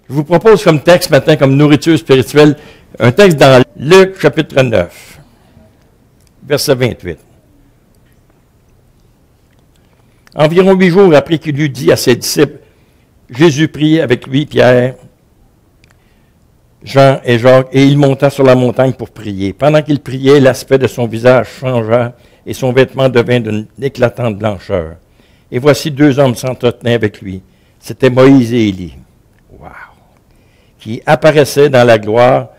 Je vous propose comme texte ce matin, comme nourriture spirituelle, un texte dans Luc chapitre 9, verset 28. Environ 8 jours après qu'il eut dit à ses disciples, Jésus prit avec lui Pierre, Jean et Jacques, et il monta sur la montagne pour prier. Pendant qu'il priait, l'aspect de son visage changea et son vêtement devint d'une éclatante blancheur. Et voici 2 hommes s'entretenaient avec lui. C'étaient Moïse et Élie, qui apparaissaient dans la gloire,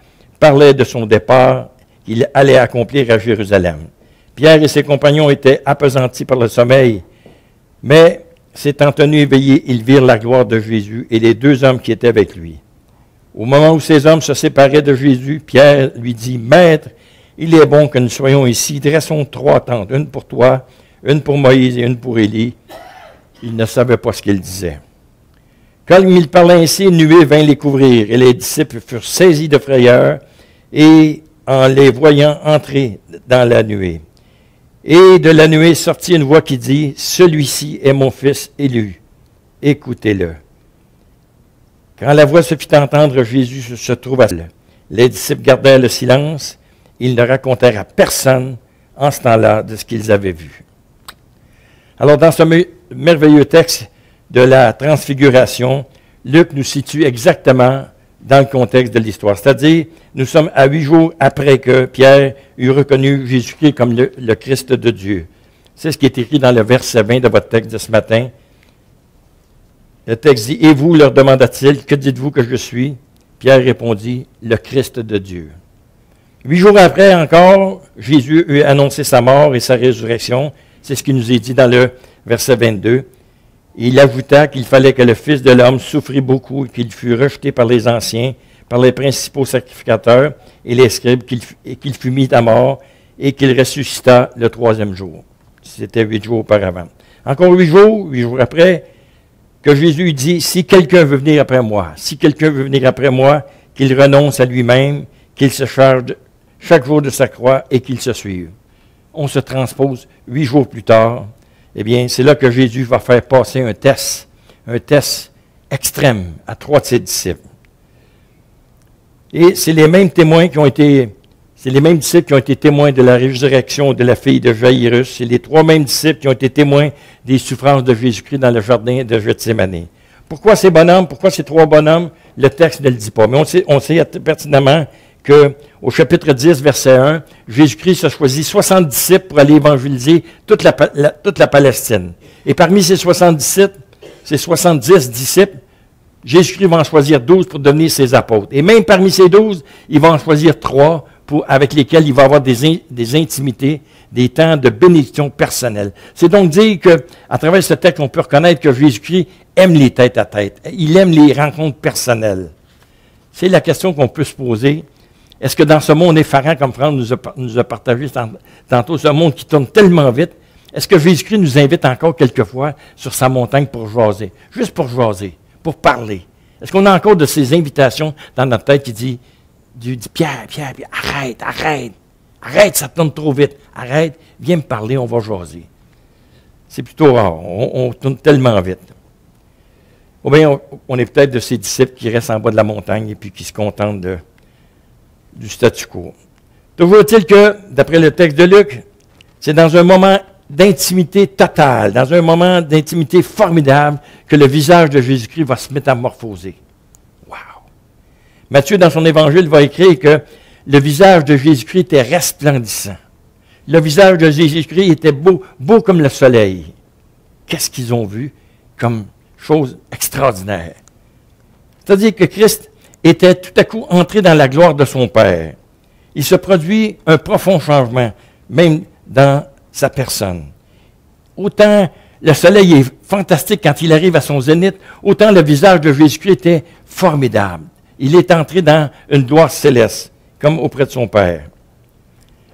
parlaient de son départ qu'il allait accomplir à Jérusalem. Pierre et ses compagnons étaient appesantis par le sommeil, mais s'étant tenus éveillés, ils virent la gloire de Jésus et les 2 hommes qui étaient avec lui. Au moment où ces hommes se séparaient de Jésus, Pierre lui dit, « Maître, il est bon que nous soyons ici. Dressons 3 tentes, une pour toi, une pour Moïse et une pour Élie. » Il ne savait pas ce qu'il disait. Comme il parlait ainsi, une nuée vint les couvrir, et les disciples furent saisis de frayeur, et en les voyant entrer dans la nuée. Et de la nuée sortit une voix qui dit, « Celui-ci est mon fils élu, écoutez-le. » Quand la voix se fit entendre, Jésus se trouva seul. Les disciples gardèrent le silence. Ils ne racontèrent à personne en ce temps-là de ce qu'ils avaient vu. Alors, dans ce merveilleux texte de la transfiguration, Luc nous situe exactement dans le contexte de l'histoire. C'est-à-dire, nous sommes à 8 jours après que Pierre eut reconnu Jésus-Christ comme le Christ de Dieu. C'est ce qui est écrit dans le verset 20 de votre texte de ce matin. Le texte dit, « Et vous, leur demanda-t-il, que dites-vous que je suis? » Pierre répondit, « Le Christ de Dieu. » 8 jours après encore, Jésus eut annoncé sa mort et sa résurrection. C'est ce qui nous est dit dans le verset 22. Il ajouta qu'il fallait que le Fils de l'homme souffrit beaucoup et qu'il fût rejeté par les anciens, par les principaux sacrificateurs et les scribes, et qu'il fût mis à mort et qu'il ressuscita le 3e jour. C'était 8 jours auparavant. Encore 8 jours après, que Jésus dit, « Si quelqu'un veut venir après moi, qu'il renonce à lui-même, qu'il se charge chaque jour de sa croix et qu'il se suive. » On se transpose 8 jours plus tard. Eh bien, c'est là que Jésus va faire passer un test extrême à 3 de ses disciples. Et c'est les mêmes disciples qui ont été témoins de la résurrection de la fille de Jaïrus. C'est les 3 mêmes disciples qui ont été témoins des souffrances de Jésus-Christ dans le jardin de Gethsémani. Pourquoi ces bonhommes? Pourquoi ces 3 bonhommes? Le texte ne le dit pas. Mais on sait pertinemment qu'au chapitre 10, verset 1, Jésus-Christ a choisi 60 disciples pour aller évangéliser toute la Palestine. Et parmi ces 70 disciples, Jésus-Christ va en choisir 12 pour devenir ses apôtres. Et même parmi ces 12, il va en choisir 3 avec lesquels il va avoir des intimités, des temps de bénédiction personnelle. C'est donc dire qu'à travers ce texte, on peut reconnaître que Jésus-Christ aime les tête-à-tête. Il aime les rencontres personnelles. C'est la question qu'on peut se poser. Est-ce que dans ce monde effarant, comme Franck nous a partagé tantôt, ce monde qui tourne tellement vite, est-ce que Jésus-Christ nous invite encore quelquefois sur sa montagne pour jaser? Juste pour jaser, pour parler. Est-ce qu'on a encore de ces invitations dans notre tête qui dit, Pierre, arrête, ça tourne trop vite, arrête, viens me parler, on va jaser. C'est plutôt rare, on tourne tellement vite. Ou bien on est peut-être de ces disciples qui restent en bas de la montagne et puis qui se contentent du statu quo. Toujours est-il que, d'après le texte de Luc, c'est dans un moment d'intimité totale, dans un moment d'intimité formidable, que le visage de Jésus-Christ va se métamorphoser. Wow! Matthieu, dans son évangile, va écrire que le visage de Jésus-Christ était resplendissant. Le visage de Jésus-Christ était beau comme le soleil. Qu'est-ce qu'ils ont vu comme chose extraordinaire? C'est-à-dire que Christ était tout à coup entré dans la gloire de son Père. Il se produit un profond changement, même dans sa personne. Autant le soleil est fantastique quand il arrive à son zénith, autant le visage de Jésus-Christ était formidable. Il est entré dans une gloire céleste, comme auprès de son Père.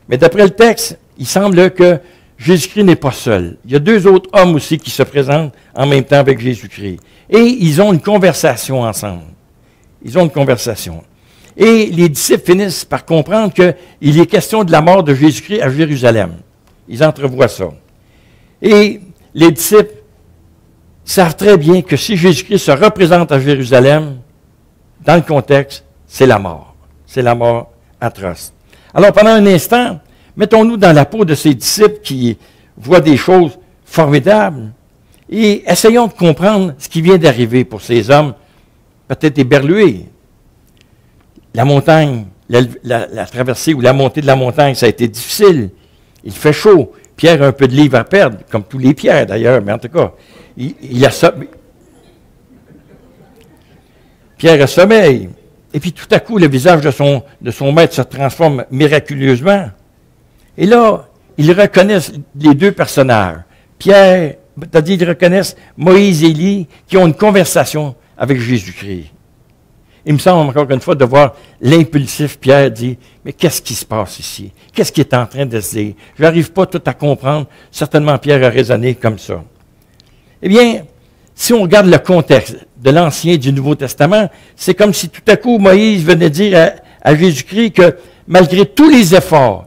Mais d'après le texte, il semble que Jésus-Christ n'est pas seul. Il y a 2 autres hommes aussi qui se présentent en même temps avec Jésus-Christ. Et ils ont une conversation ensemble. Et les disciples finissent par comprendre qu'il est question de la mort de Jésus-Christ à Jérusalem. Ils entrevoient ça. Et les disciples savent très bien que si Jésus-Christ se représente à Jérusalem, dans le contexte, c'est la mort. C'est la mort atroce. Alors, pendant un instant, mettons-nous dans la peau de ces disciples qui voient des choses formidables et essayons de comprendre ce qui vient d'arriver pour ces hommes, peut-être éberlués. La montagne, la traversée ou la montée de la montagne, ça a été difficile. Il fait chaud. Pierre a un peu de livre à perdre, comme tous les pierres d'ailleurs, mais en tout cas, Pierre a sommeil. Et puis tout à coup, le visage de son maître se transforme miraculeusement. Et là, ils reconnaissent les deux personnages. Pierre, c'est-à-dire ils reconnaissent Moïse et Élie qui ont une conversation avec Jésus-Christ. Il me semble encore une fois de voir l'impulsif Pierre dire, mais qu'est-ce qui se passe ici? Qu'est-ce qui est en train de se dire? Je n'arrive pas tout à comprendre. Certainement Pierre a raisonné comme ça. Eh bien, si on regarde le contexte de l'Ancien et du Nouveau Testament, c'est comme si tout à coup Moïse venait dire à Jésus-Christ que malgré tous les efforts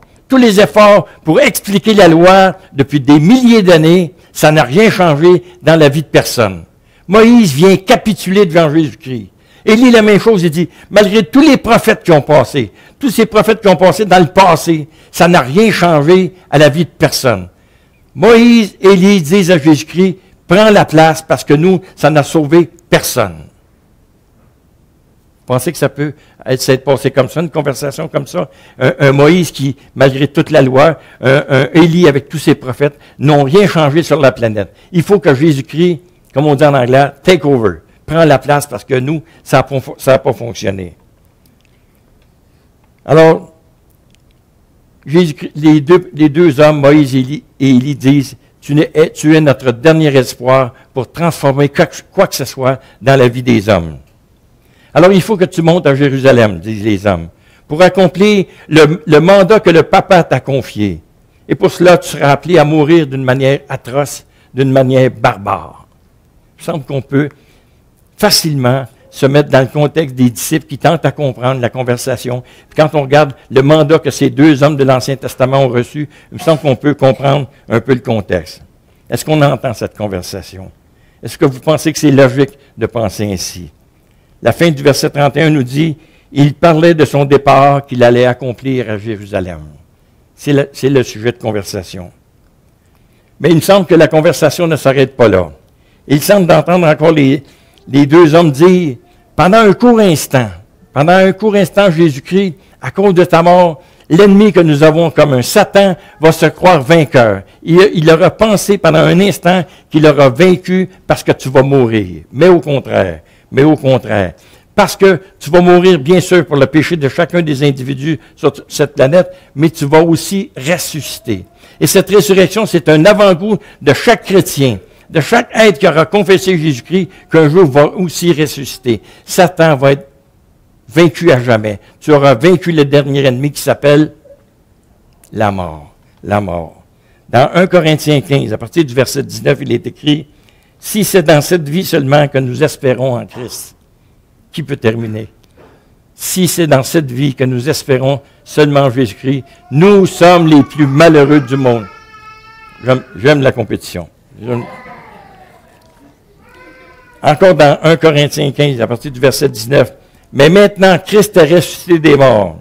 pour expliquer la loi depuis des milliers d'années, ça n'a rien changé dans la vie de personne. Moïse vient capituler devant Jésus-Christ. Élie, la même chose, il dit, malgré tous les prophètes qui ont passé, tous ces prophètes qui ont passé dans le passé, ça n'a rien changé à la vie de personne. Moïse et Élie disent à Jésus-Christ, prends la place parce que nous, ça n'a sauvé personne. Vous pensez que ça peut être passé comme ça, une conversation comme ça? Un Moïse qui, malgré toute la loi, un Élie avec tous ses prophètes, n'ont rien changé sur la planète. Il faut que Jésus-Christ, comme on dit en anglais, take over. Prends la place parce que nous, ça n'a pas fonctionné. Alors, les deux hommes, Moïse et Élie, disent, tu es notre dernier espoir pour transformer quoi que ce soit dans la vie des hommes. Alors, il faut que tu montes à Jérusalem, disent les hommes, pour accomplir le mandat que le papa t'a confié. Et pour cela, tu seras appelé à mourir d'une manière atroce, d'une manière barbare. Il me semble qu'on peut facilement se mettre dans le contexte des disciples qui tentent à comprendre la conversation. Puis quand on regarde le mandat que ces deux hommes de l'Ancien Testament ont reçu, il me semble qu'on peut comprendre un peu le contexte. Est-ce qu'on entend cette conversation? Est-ce que vous pensez que c'est logique de penser ainsi? La fin du verset 31 nous dit, « Il parlait de son départ qu'il allait accomplir à Jérusalem. » C'est le sujet de conversation. Mais il me semble que la conversation ne s'arrête pas là. Il semble d'entendre encore les deux hommes dire, pendant un court instant, Jésus-Christ, à cause de ta mort, l'ennemi que nous avons comme un Satan va se croire vainqueur. Il aura pensé pendant un instant qu'il aura vaincu parce que tu vas mourir. Mais au contraire, parce que tu vas mourir bien sûr pour le péché de chacun des individus sur cette planète, mais tu vas aussi ressusciter. Et cette résurrection, c'est un avant-goût de chaque chrétien, de chaque être qui aura confessé Jésus-Christ, qu'un jour va aussi ressusciter. Satan va être vaincu à jamais. Tu auras vaincu le dernier ennemi qui s'appelle la mort. La mort. Dans 1 Corinthiens 15, à partir du verset 19, il est écrit, « Si c'est dans cette vie seulement que nous espérons en Christ. » Qui peut terminer? Si c'est dans cette vie que nous espérons seulement en Jésus-Christ, nous sommes les plus malheureux du monde. J'aime la compétition. Encore dans 1 Corinthiens 15, à partir du verset 19. Mais maintenant, Christ est ressuscité des morts.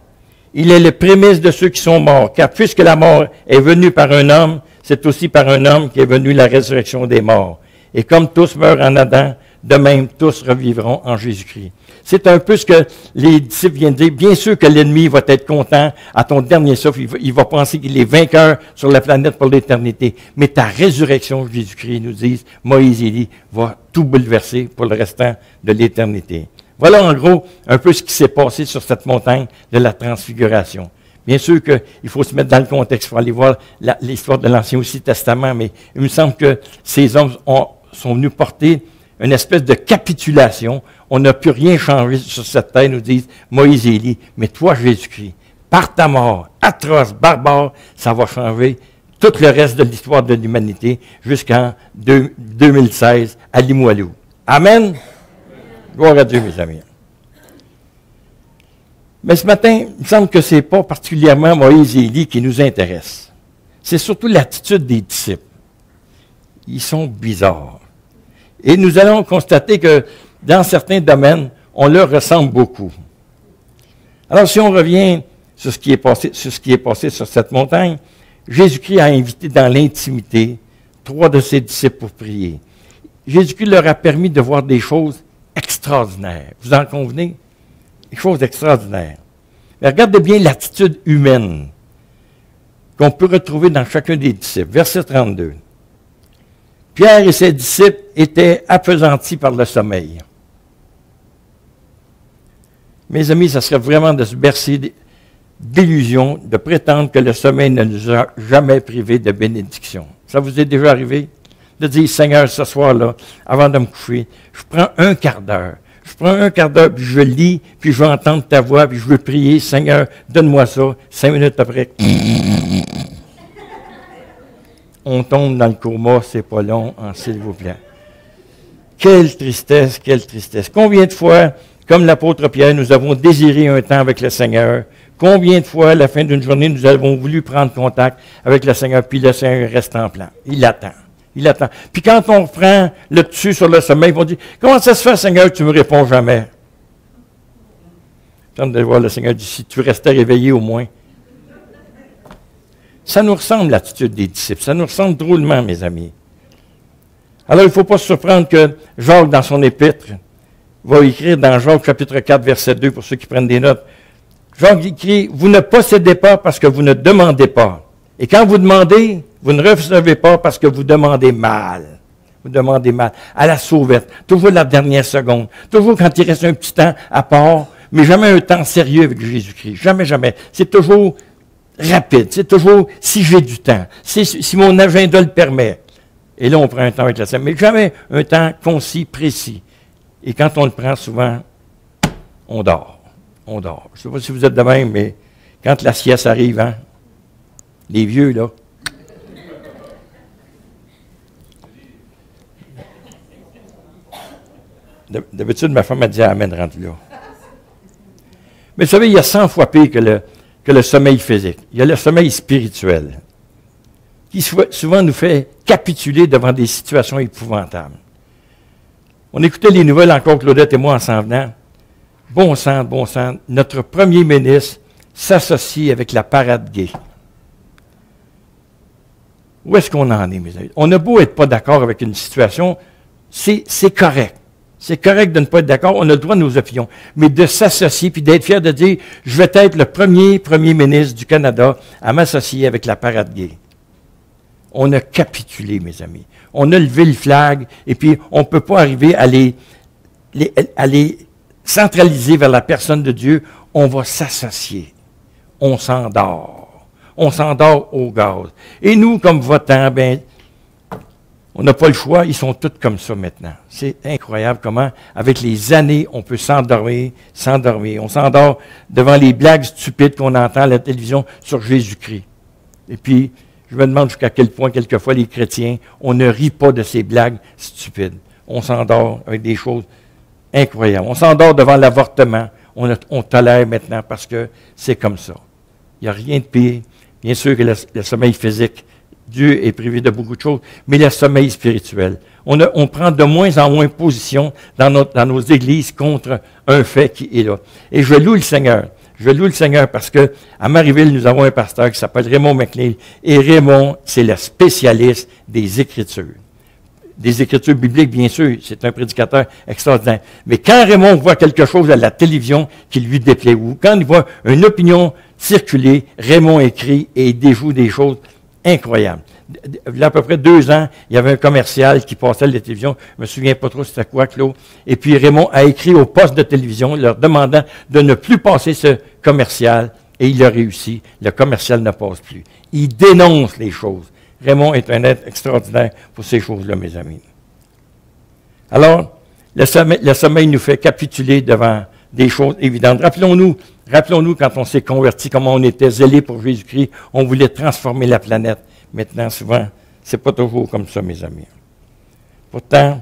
Il est le prémisse de ceux qui sont morts, car puisque la mort est venue par un homme, c'est aussi par un homme qu'est venue la résurrection des morts. Et comme tous meurent en Adam, de même tous revivront en Jésus-Christ. C'est un peu ce que les disciples viennent dire. Bien sûr que l'ennemi va être content à ton dernier souffle. Il va penser qu'il est vainqueur sur la planète pour l'éternité. Mais ta résurrection, Jésus-Christ, nous dit, Moïse et Élie, va tout bouleverser pour le restant de l'éternité. Voilà en gros un peu ce qui s'est passé sur cette montagne de la transfiguration. Bien sûr qu'il faut se mettre dans le contexte, il faut aller voir l'histoire de l'Ancien aussi Testament, mais il me semble que ces hommes sont venus porter une espèce de capitulation. On n'a pu rien changer sur cette terre, nous disent Moïse et Élie. Mais toi, Jésus-Christ, par ta mort atroce, barbare, ça va changer tout le reste de l'histoire de l'humanité jusqu'en 2016 à Limoilou. Amen. Gloire à Dieu, mes amis. Mais ce matin, il me semble que ce n'est pas particulièrement Moïse et Élie qui nous intéressent. C'est surtout l'attitude des disciples. Ils sont bizarres. Et nous allons constater que dans certains domaines, on leur ressemble beaucoup. Alors, si on revient sur ce qui est passé sur cette montagne, Jésus-Christ a invité dans l'intimité 3 de ses disciples pour prier. Jésus-Christ leur a permis de voir des choses extraordinaires. Vous en convenez? Des choses extraordinaires. Mais regardez bien l'attitude humaine qu'on peut retrouver dans chacun des disciples. Verset 32. Pierre et ses disciples étaient appesantis par le sommeil. Mes amis, ça serait vraiment de se bercer d'illusions, de prétendre que le sommeil ne nous a jamais privés de bénédiction. Ça vous est déjà arrivé? De dire, Seigneur, ce soir-là, avant de me coucher, je prends un quart d'heure. Je prends un quart d'heure, puis je lis, puis je veux entendre ta voix, puis je veux prier, Seigneur, donne-moi ça. 5 minutes après, on tombe dans le coma, c'est pas long, s'il vous plaît. Quelle tristesse, quelle tristesse. Combien de fois, comme l'apôtre Pierre, nous avons désiré un temps avec le Seigneur? Combien de fois, à la fin d'une journée, nous avons voulu prendre contact avec le Seigneur, puis le Seigneur reste en plan. Il attend. Il attend. Puis quand on prend le dessus sur le sommeil, ils vont dire, comment ça se fait, Seigneur, que tu ne me réponds jamais? J'ai hâte de voir le Seigneur dit, si tu restais réveillé au moins. Ça nous ressemble, l'attitude des disciples. Ça nous ressemble drôlement, mes amis. Alors, il ne faut pas se surprendre que Jacques, dans son épître, va écrire dans Jacques chapitre 4, verset 2, pour ceux qui prennent des notes. Jacques écrit, vous ne possédez pas parce que vous ne demandez pas. Et quand vous demandez, vous ne recevez pas parce que vous demandez mal. Vous demandez mal. À la sauvette. Toujours la dernière seconde. Toujours quand il reste un petit temps à part, mais jamais un temps sérieux avec Jésus-Christ. Jamais, jamais. C'est toujours rapide. C'est toujours si j'ai du temps. Si mon agenda le permet. Et là, on prend un temps avec la Seigneur. Mais jamais un temps concis, précis. Et quand on le prend souvent, on dort. On dort. Je ne sais pas si vous êtes de même, mais quand la sieste arrive, hein, les vieux, là. D'habitude, ma femme m'a dit Amen, rentre là. Mais vous savez, il y a 100 fois pire que le sommeil physique. Il y a le sommeil spirituel, qui souvent nous fait capituler devant des situations épouvantables. On écoutait les nouvelles encore, Claudette et moi, en s'en venant. Bon sang, notre premier ministre s'associe avec la parade gay. Où est-ce qu'on en est, mes amis? On a beau être pas d'accord avec une situation, c'est correct. C'est correct de ne pas être d'accord, on a le droit de nos opinions. Mais de s'associer, puis d'être fier de dire, je vais être le premier ministre du Canada à m'associer avec la parade gay. On a capitulé, mes amis. On a levé le flag, et puis on ne peut pas arriver à les centraliser vers la personne de Dieu. On va s'associer. On s'endort. On s'endort au gaz. Et nous, comme votants, on n'a pas le choix. Ils sont tous comme ça maintenant. C'est incroyable comment, avec les années, on peut s'endormir. On s'endort devant les blagues stupides qu'on entend à la télévision sur Jésus-Christ. Et puis, je me demande jusqu'à quel point, quelquefois, les chrétiens, on ne rit pas de ces blagues stupides. On s'endort avec des choses incroyables. On s'endort devant l'avortement. On tolère maintenant parce que c'est comme ça. Il n'y a rien de pire. Bien sûr que le sommeil physique, Dieu est privé de beaucoup de choses, mais le sommeil spirituel. On prend de moins en moins position dans nos églises contre un fait qui est là. Et je loue le Seigneur. Je loue le Seigneur parce que à Marieville, nous avons un pasteur qui s'appelle Raymond McNeil. Et Raymond, c'est le spécialiste des Écritures. Des Écritures bibliques, bien sûr. C'est un prédicateur extraordinaire. Mais quand Raymond voit quelque chose à la télévision qui lui déplaît, ou quand il voit une opinion circuler, Raymond écrit et il déjoue des choses incroyables. Il y a à peu près 2 ans, il y avait un commercial qui passait à la télévision. Je ne me souviens pas trop c'était quoi, Claude. Et puis Raymond a écrit au poste de télévision leur demandant de ne plus passer ce commercial. Et il a réussi. Le commercial ne passe plus. Il dénonce les choses. Raymond est un être extraordinaire pour ces choses-là, mes amis. Alors, le sommeil nous fait capituler devant des choses évidentes. Rappelons-nous quand on s'est converti, comment on était zélé pour Jésus-Christ. On voulait transformer la planète. Maintenant, souvent, c'est pas toujours comme ça, mes amis. Pourtant,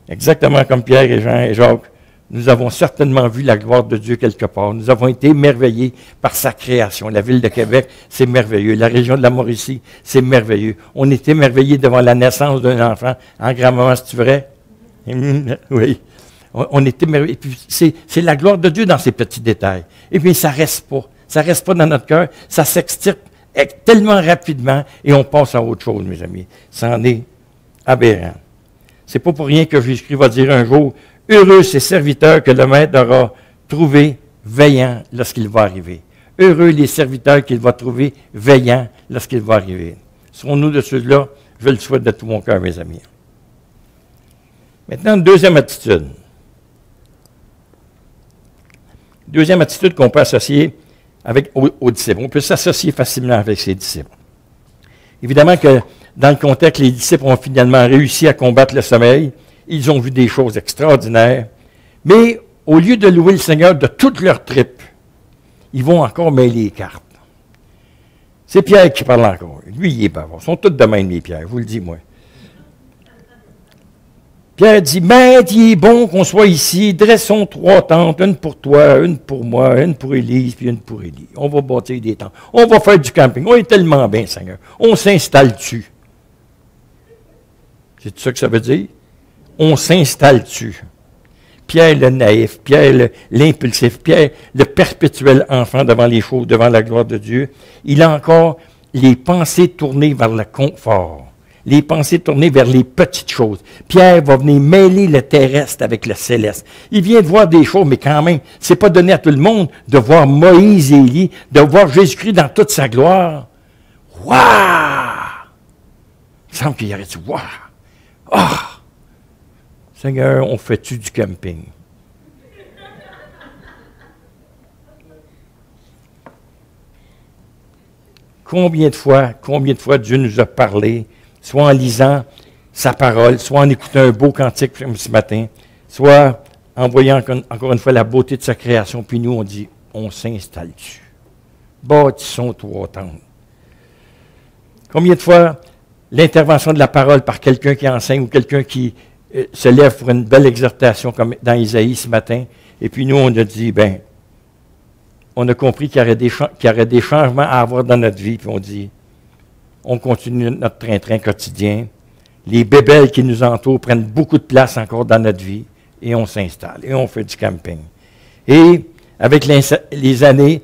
exactement comme Pierre et Jean et Jacques, nous avons certainement vu la gloire de Dieu quelque part. Nous avons été émerveillés par sa création. La ville de Québec, c'est merveilleux. La région de la Mauricie, c'est merveilleux. On est émerveillés devant la naissance d'un enfant. En grand-maman, c'est-tu vrai? Oui. On est émerveillé. Et puis, c'est la gloire de Dieu dans ces petits détails. Et puis, ça reste pas. Ça reste pas dans notre cœur. Ça s'extirpe tellement rapidement et on passe à autre chose, mes amis. Ça en est aberrant. C'est pas pour rien que Jésus-Christ va dire un jour, « Heureux ces serviteurs que le Maître aura trouvés veillants lorsqu'il va arriver. » Heureux les serviteurs qu'il va trouver veillants lorsqu'il va arriver. Serons-nous de ceux-là? Je le souhaite de tout mon cœur, mes amis. Maintenant, une deuxième attitude. Deuxième attitude qu'on peut associer aux disciples. On peut s'associer facilement avec ses disciples. Évidemment que dans le contexte, les disciples ont finalement réussi à combattre le sommeil. Ils ont vu des choses extraordinaires. Mais au lieu de louer le Seigneur de toute leur tripe, ils vont encore mêler les cartes. C'est Pierre qui parle encore. Lui, il est bavard. Ils sont tous de même, les Pierre, je vous le dis, moi. Pierre dit, « Maître, il est bon qu'on soit ici. Dressons 3 tentes, une pour toi, une pour moi, une pour Élise, puis une pour Élie. On va bâtir des tentes. On va faire du camping. On est tellement bien, Seigneur. On s'installe dessus. » C'est ça que ça veut dire? On s'installe dessus. Pierre le naïf, Pierre l'impulsif, Pierre le perpétuel enfant devant les choses, devant la gloire de Dieu, il a encore les pensées tournées vers le confort, les pensées tournées vers les petites choses. Pierre va venir mêler le terrestre avec le céleste. Il vient de voir des choses, mais quand même, c'est pas donné à tout le monde de voir Moïse et Élie, de voir Jésus-Christ dans toute sa gloire. Waouh! Il semble qu'il y aurait dit, waouh! Ah! Seigneur, on fait-tu du camping? Combien de fois Dieu nous a parlé, soit en lisant sa parole, soit en écoutant un beau cantique comme ce matin, soit en voyant encore une fois la beauté de sa création, puis nous on dit, on s'installe dessus. Bâtissons 3 tentes. Combien de fois l'intervention de la parole par quelqu'un qui enseigne ou quelqu'un qui se lève pour une belle exhortation comme dans Isaïe ce matin, et puis nous, on a dit, on a compris qu'il y aurait des changements à avoir dans notre vie, puis on dit, on continue notre train-train quotidien, les bébelles qui nous entourent prennent beaucoup de place encore dans notre vie, et on s'installe, et on fait du camping. Et avec les années,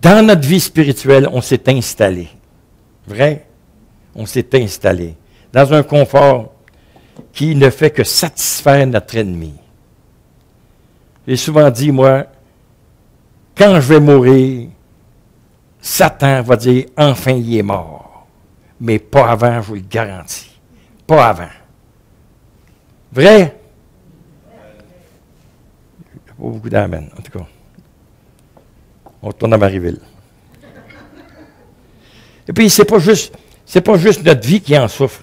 dans notre vie spirituelle, on s'est installé. Vrai? On s'est installé dans un confort qui ne fait que satisfaire notre ennemi. J'ai souvent dit, moi, quand je vais mourir, Satan va dire, enfin, il est mort. Mais pas avant, je vous le garantis. Pas avant. Vrai? Il n'y a pas beaucoup d'amen, en tout cas. On retourne à Marieville. Et puis, c'est pas juste notre vie qui en souffre.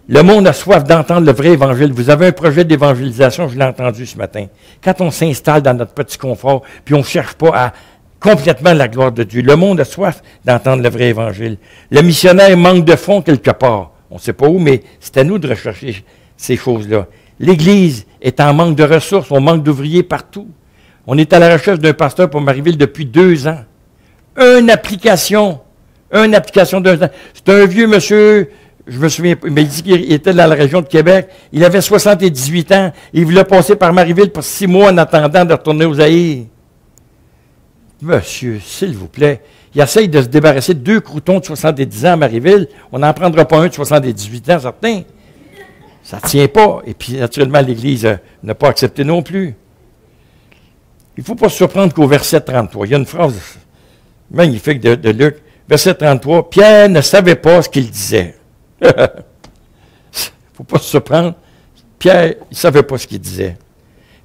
Le monde a soif d'entendre le vrai évangile. Vous avez un projet d'évangélisation, je l'ai entendu ce matin. Quand on s'installe dans notre petit confort, puis on ne cherche pas à complètement la gloire de Dieu. Le monde a soif d'entendre le vrai évangile. Le missionnaire manque de fonds quelque part. On ne sait pas où, mais c'est à nous de rechercher ces choses-là. L'Église est en manque de ressources, on manque d'ouvriers partout. On est à la recherche d'un pasteur pour Marieville depuis 2 ans. Une application d'1 an. C'est un vieux monsieur. Je me souviens, mais il dit qu'il était dans la région de Québec. Il avait 78 ans. Il voulait passer par Marieville pour 6 mois en attendant de retourner aux Haïts. Monsieur, s'il vous plaît, il essaye de se débarrasser de 2 croutons de 70 ans à Marieville. On n'en prendra pas un de 78 ans, certain. Ça ne tient pas. Et puis, naturellement, l'Église n'a pas accepté non plus. Il ne faut pas se surprendre qu'au verset 33, il y a une phrase magnifique de Luc. Verset 33, Pierre ne savait pas ce qu'il disait. Il ne faut pas se surprendre. Pierre, il ne savait pas ce qu'il disait.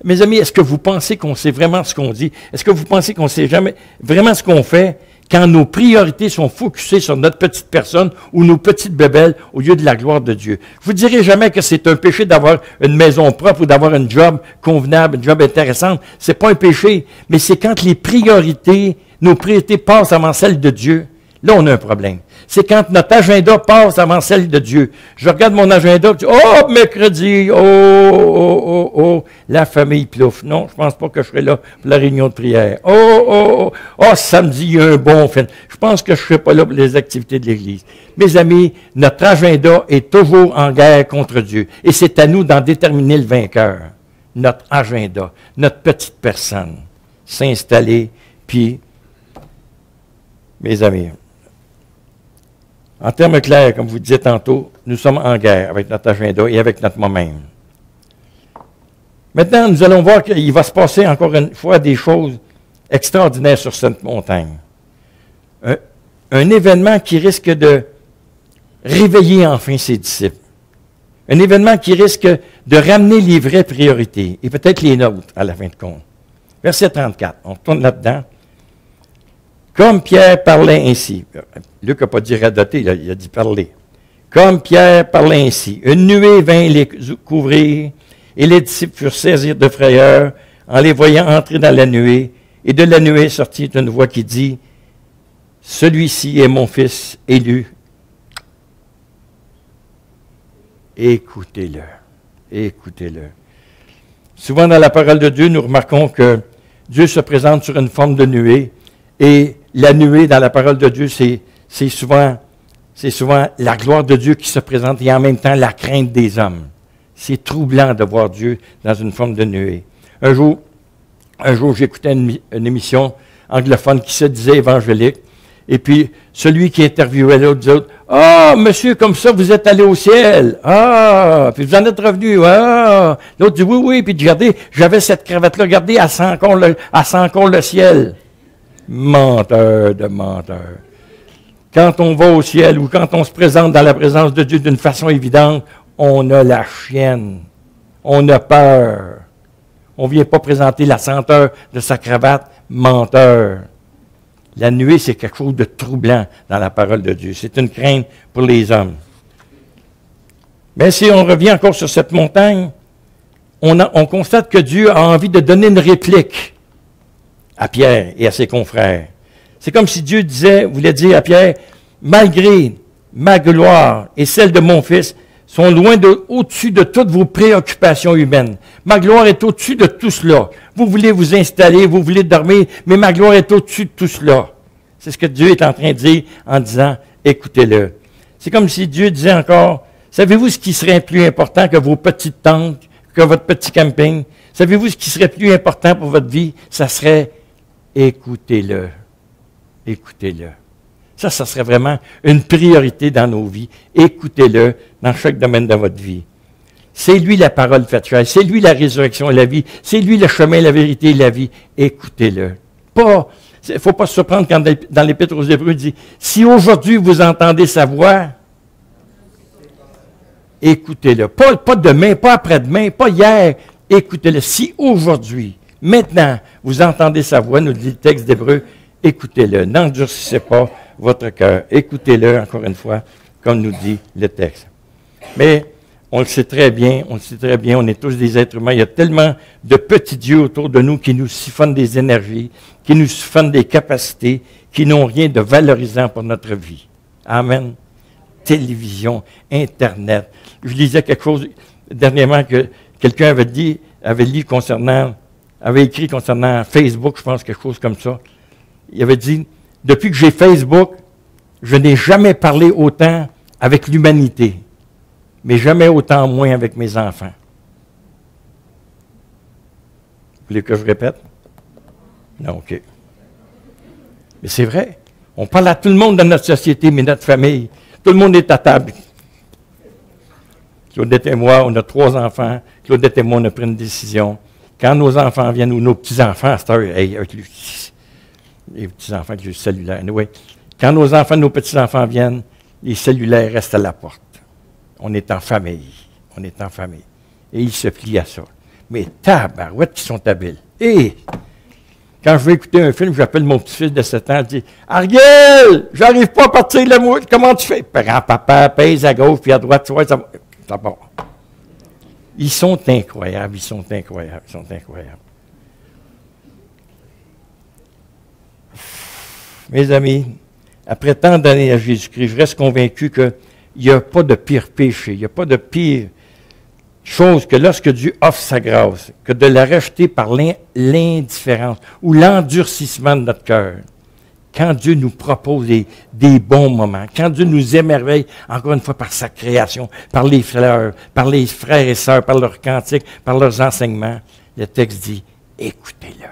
Mes amis, est-ce que vous pensez qu'on sait vraiment ce qu'on dit? Est-ce que vous pensez qu'on ne sait jamais vraiment ce qu'on fait quand nos priorités sont focusées sur notre petite personne ou nos petites bébelles au lieu de la gloire de Dieu? Je vous dirai jamais que c'est un péché d'avoir une maison propre ou d'avoir un job convenable, un job intéressant. C'est pas un péché, mais c'est quand les priorités, nos priorités passent avant celles de Dieu. Là, on a un problème. C'est quand notre agenda passe avant celle de Dieu. Je regarde mon agenda, je dis, oh, mercredi, oh, la famille plouf. Non, je ne pense pas que je serai là pour la réunion de prière. Oh, samedi, il y a un bon film. Je pense que je ne serai pas là pour les activités de l'Église. Mes amis, notre agenda est toujours en guerre contre Dieu. Et c'est à nous d'en déterminer le vainqueur. notre agenda, notre petite personne, s'installer, puis, mes amis, en termes clairs, comme vous disiez tantôt, nous sommes en guerre avec notre agenda et avec notre moi-même. Maintenant, nous allons voir qu'il va se passer encore une fois des choses extraordinaires sur cette montagne. Un événement qui risque de réveiller enfin ses disciples. Un événement qui risque de ramener les vraies priorités, et peut-être les nôtres à la fin de compte. Verset 34, on retourne là-dedans. Comme Pierre parlait ainsi. Luc n'a pas dit radoter, il a dit parler. Comme Pierre parlait ainsi, une nuée vint les couvrir, et les disciples furent saisis de frayeur en les voyant entrer dans la nuée. Et de la nuée sortit une voix qui dit, « Celui-ci est mon fils élu. Écoutez-le. Écoutez-le. » Souvent dans la parole de Dieu, nous remarquons que Dieu se présente sur une forme de nuée. Et la nuée dans la parole de Dieu, c'est souvent la gloire de Dieu qui se présente et en même temps la crainte des hommes. C'est troublant de voir Dieu dans une forme de nuée. Un jour, j'écoutais une émission anglophone qui se disait évangélique. Et puis, celui qui interviewait l'autre disait, « Ah, monsieur, comme ça, vous êtes allé au ciel. Ah, puis vous en êtes revenu. Ah. » L'autre dit, « Oui, oui. » Puis regardez, j'avais cette cravate-là. Regardez, elle sent encore le ciel. Menteur de menteur. Quand on va au ciel ou quand on se présente dans la présence de Dieu d'une façon évidente, on a la chienne. On a peur. On ne vient pas présenter la senteur de sa cravate. Menteur. La nuée, c'est quelque chose de troublant dans la parole de Dieu. C'est une crainte pour les hommes. Mais si on revient encore sur cette montagne, on constate que Dieu a envie de donner une réplique à Pierre et à ses confrères. C'est comme si Dieu voulait dire à Pierre, malgré ma gloire et celle de mon Fils, sont loin au-dessus de toutes vos préoccupations humaines. Ma gloire est au-dessus de tout cela. Vous voulez vous installer, vous voulez dormir, mais ma gloire est au-dessus de tout cela. C'est ce que Dieu est en train de dire en disant, écoutez-le. C'est comme si Dieu disait encore, savez-vous ce qui serait plus important que vos petites tentes, que votre petit camping? Savez-vous ce qui serait plus important pour votre vie? Ça serait, écoutez-le. Écoutez-le. Ça serait vraiment une priorité dans nos vies. Écoutez-le dans chaque domaine de votre vie. C'est lui la parole faite chair. C'est lui la résurrection et la vie. C'est lui le chemin, la vérité et la vie. Écoutez-le. Il ne faut pas se surprendre quand dans l'Épître aux Hébreux, il dit, si aujourd'hui vous entendez sa voix, écoutez-le. Pas demain, pas après-demain, pas hier. Écoutez-le. Si aujourd'hui, maintenant, vous entendez sa voix, nous dit le texte d'Hébreux, écoutez-le. N'endurcissez pas votre cœur. Écoutez-le, encore une fois, comme nous dit le texte. Mais on le sait très bien, on est tous des êtres humains. Il y a tellement de petits dieux autour de nous qui nous siphonnent des énergies, qui nous siphonnent des capacités, qui n'ont rien de valorisant pour notre vie. Amen. Télévision, Internet. Je lisais quelque chose dernièrement que quelqu'un avait écrit concernant Facebook, je pense, quelque chose comme ça. Il avait dit, depuis que j'ai Facebook, je n'ai jamais parlé autant avec l'humanité, mais jamais autant moins avec mes enfants. Vous voulez que je répète? Non, OK. Mais c'est vrai. On parle à tout le monde dans notre société, mais notre famille. Tout le monde est à table. Claudette et moi, on a 3 enfants. Claudette et moi, on a pris une décision. Quand nos enfants viennent, ou nos petits-enfants, à cette heure, les petits-enfants avec le cellulaire. Anyway, quand nos enfants, nos petits-enfants viennent, les cellulaires restent à la porte. On est en famille. On est en famille. Et ils se plient à ça. Mais tabarouettes qui sont habiles. Et quand je veux écouter un film, j'appelle mon petit-fils de 7 ans, je dis « Ariel, j'arrive pas à partir de la mouille. Comment tu fais? » Grand-papa pèse à gauche puis à droite, tu vois, ça va. Ils sont incroyables, ils sont incroyables. Mes amis, après tant d'années à Jésus-Christ, je reste convaincu qu'il n'y a pas de pire péché, il n'y a pas de pire chose que lorsque Dieu offre sa grâce, que de la rejeter par l'indifférence ou l'endurcissement de notre cœur. quand Dieu nous propose des bons moments, quand Dieu nous émerveille, encore une fois, par sa création, par les fleurs, par les frères et sœurs, par leurs cantiques, par leurs enseignements, le texte dit, écoutez-le.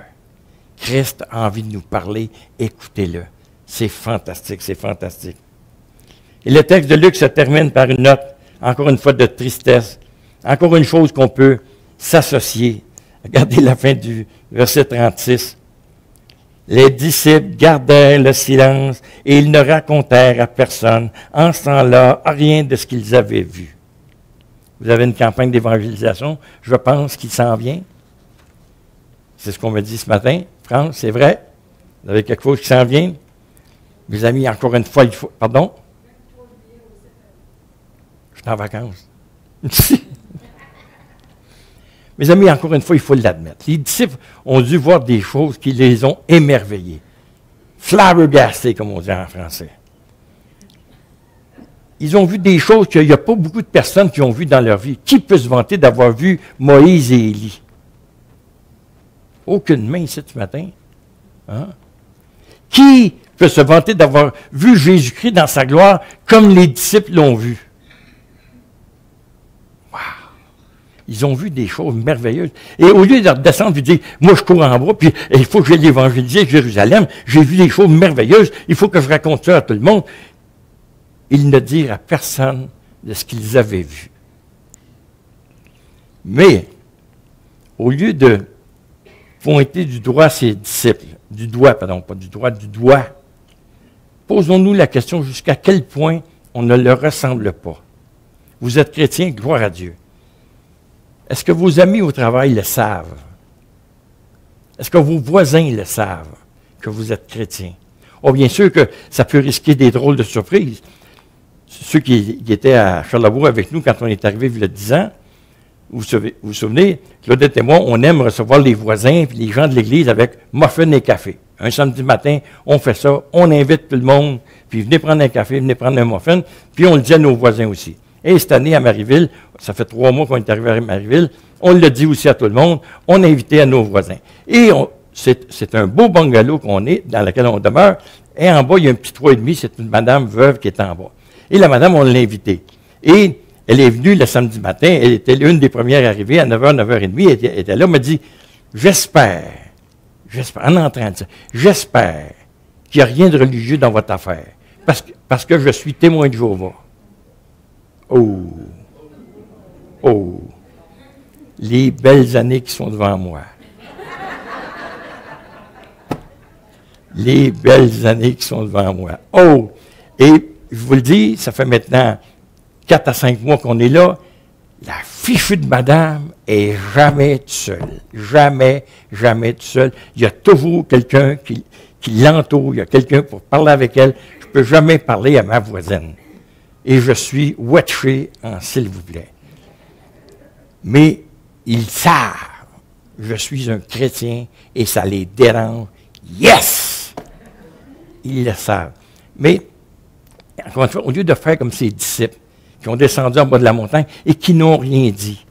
Christ a envie de nous parler, écoutez-le. C'est fantastique, c'est fantastique. Et le texte de Luc se termine par une note, encore une fois, de tristesse. Encore une chose qu'on peut s'associer. Regardez la fin du verset 36. Les disciples gardèrent le silence et ils ne racontèrent à personne, en ce temps-là, rien de ce qu'ils avaient vu. Vous avez une campagne d'évangélisation, je pense qu'il s'en vient. C'est ce qu'on me dit ce matin. France, c'est vrai? Vous avez quelque chose qui s'en vient? Mes amis, encore une fois, il faut... Pardon? Je suis en vacances. Mes amis, encore une fois, il faut l'admettre. Les disciples ont dû voir des choses qui les ont émerveillés. Flabbergastés, comme on dit en français. Ils ont vu des choses qu'il n'y a pas beaucoup de personnes qui ont vues dans leur vie. Qui peut se vanter d'avoir vu Moïse et Élie? Aucune main ici ce matin. Hein? Qui peut se vanter d'avoir vu Jésus-Christ dans sa gloire comme les disciples l'ont vu? Wow! Ils ont vu des choses merveilleuses. Et au lieu de redescendre et de dire, moi je cours en bas, puis il faut que j'aille évangéliser Jérusalem, j'ai vu des choses merveilleuses, il faut que je raconte ça à tout le monde. Ils ne dirent à personne de ce qu'ils avaient vu. Mais, au lieu de pointer du doigt ses disciples, posons-nous la question jusqu'à quel point on ne leur ressemble pas. Vous êtes chrétien, gloire à Dieu. Est-ce que vos amis au travail le savent? Est-ce que vos voisins le savent, que vous êtes chrétien? Oh, bien sûr que ça peut risquer des drôles de surprises. Ceux qui étaient à Charlebourg avec nous quand on est arrivé il y a 10 ans, vous vous souvenez, Claudette et moi, on aime recevoir les voisins et les gens de l'église avec muffins et café. Un samedi matin, on fait ça, on invite tout le monde, puis venez prendre un café, venez prendre un muffin, puis on le dit à nos voisins aussi. Et cette année, à Marieville, ça fait 3 mois qu'on est arrivé à Marieville, on le dit aussi à tout le monde, on a invité à nos voisins. Et c'est un beau bungalow qu'on est, dans lequel on demeure, et en bas, il y a un petit 3,5, c'est une madame veuve qui est en bas. Et la madame, on l'a invitée. Et elle est venue le samedi matin, elle était l'une des premières arrivée à 9h, 9h30, elle était là, elle m'a dit, j'espère, en entrant de ça, j'espère qu'il n'y a rien de religieux dans votre affaire, parce que je suis témoin de Jéhovah. Oh! Les belles années qui sont devant moi. Les belles années qui sont devant moi. Oh! Et je vous le dis, ça fait maintenant 4 à 5 mois qu'on est là. La fichue de madame est jamais toute seule. Jamais toute seule. Il y a toujours quelqu'un qui l'entoure. Il y a quelqu'un pour parler avec elle. Je ne peux jamais parler à ma voisine. Et je suis watché en s'il vous plaît. Mais ils savent, je suis un chrétien et ça les dérange. Yes! Ils le savent. Mais, encore une fois, au lieu de faire comme ces disciples qui ont descendu en bas de la montagne et qui n'ont rien dit,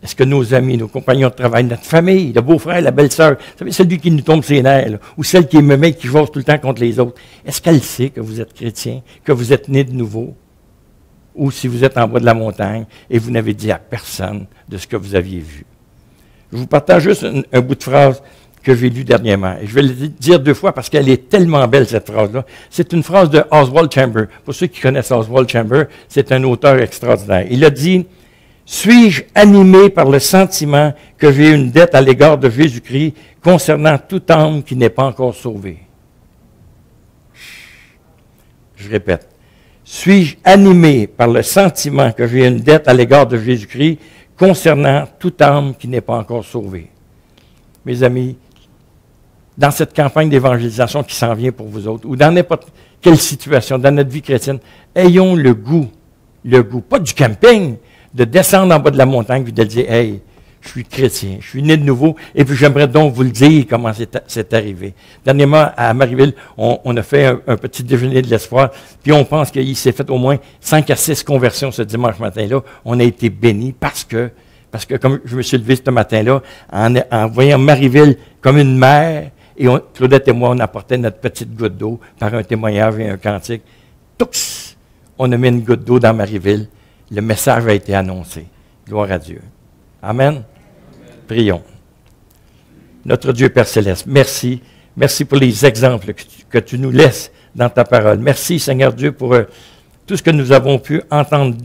est-ce que nos amis, nos compagnons de travail, notre famille, le beau-frère, la belle-sœur, vous savez, celui qui nous tombe ses nerfs, là, ou celle qui est mémée, qui jase tout le temps contre les autres, est-ce qu'elle sait que vous êtes chrétien, que vous êtes né de nouveau? Ou si vous êtes en bas de la montagne et vous n'avez dit à personne de ce que vous aviez vu? Je vous partage juste un bout de phrase que j'ai lu dernièrement. Et je vais le dire 2 fois parce qu'elle est tellement belle, cette phrase-là. C'est une phrase de Oswald Chambers. Pour ceux qui connaissent Oswald Chambers, c'est un auteur extraordinaire. Il a dit, « Suis-je animé par le sentiment que j'ai une dette à l'égard de Jésus-Christ concernant toute âme qui n'est pas encore sauvée? » Je répète. « Suis-je animé par le sentiment que j'ai une dette à l'égard de Jésus-Christ concernant toute âme qui n'est pas encore sauvée? » Mes amis, dans cette campagne d'évangélisation qui s'en vient pour vous autres, ou dans n'importe quelle situation, dans notre vie chrétienne, ayons le goût, pas du camping, de descendre en bas de la montagne et de dire, « Hey, je suis chrétien, je suis né de nouveau, et puis j'aimerais donc vous le dire comment c'est arrivé. » Dernièrement, à Marieville, on a fait un petit déjeuner de l'espoir, puis on pense qu'il s'est fait au moins 5 à 6 conversions ce dimanche matin-là. On a été bénis parce que comme je me suis levé ce matin-là, en voyant Marieville comme une mère Et Claudette et moi, on apportait notre petite goutte d'eau par un témoignage et un cantique. Tous, on a mis une goutte d'eau dans Marieville. Le message a été annoncé. Gloire à Dieu. Amen. Prions. Notre Dieu Père Céleste, merci. Merci pour les exemples que tu nous laisses dans ta parole. Merci, Seigneur Dieu, pour tout ce que nous avons pu entendre,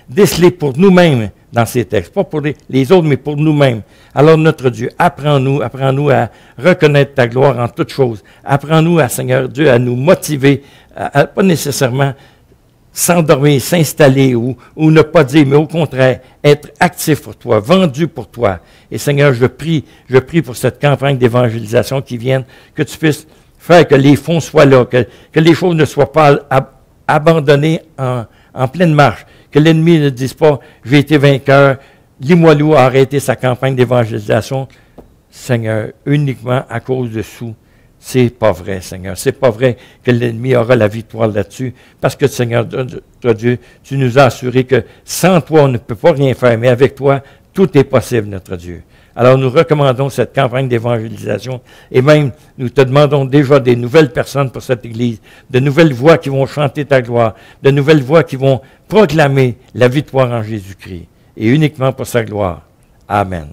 déceler pour nous-mêmes dans ces textes. Pas pour les autres, mais pour nous-mêmes. Alors, notre Dieu, apprends-nous à reconnaître ta gloire en toutes choses. Apprends-nous, Seigneur Dieu, à nous motiver, à pas nécessairement s'endormir, s'installer ou ne pas dire, mais au contraire, être actif pour toi, vendu pour toi. Et Seigneur, je prie pour cette campagne d'évangélisation qui vienne, que tu puisses faire que les fonds soient là, que les choses ne soient pas abandonnées en pleine marche, que l'ennemi ne dise pas, j'ai été vainqueur, Limoilou a arrêté sa campagne d'évangélisation, Seigneur, uniquement à cause de sous. C'est pas vrai, Seigneur. C'est pas vrai que l'ennemi aura la victoire là-dessus. Parce que, Seigneur, toi, Dieu, tu nous as assuré que sans toi, on ne peut pas rien faire. Mais avec toi, tout est possible, notre Dieu. Alors, nous recommandons cette campagne d'évangélisation. Et même, nous te demandons déjà des nouvelles personnes pour cette Église, de nouvelles voix qui vont chanter ta gloire, de nouvelles voix qui vont proclamer la victoire en Jésus-Christ. Et uniquement pour sa gloire. Amen.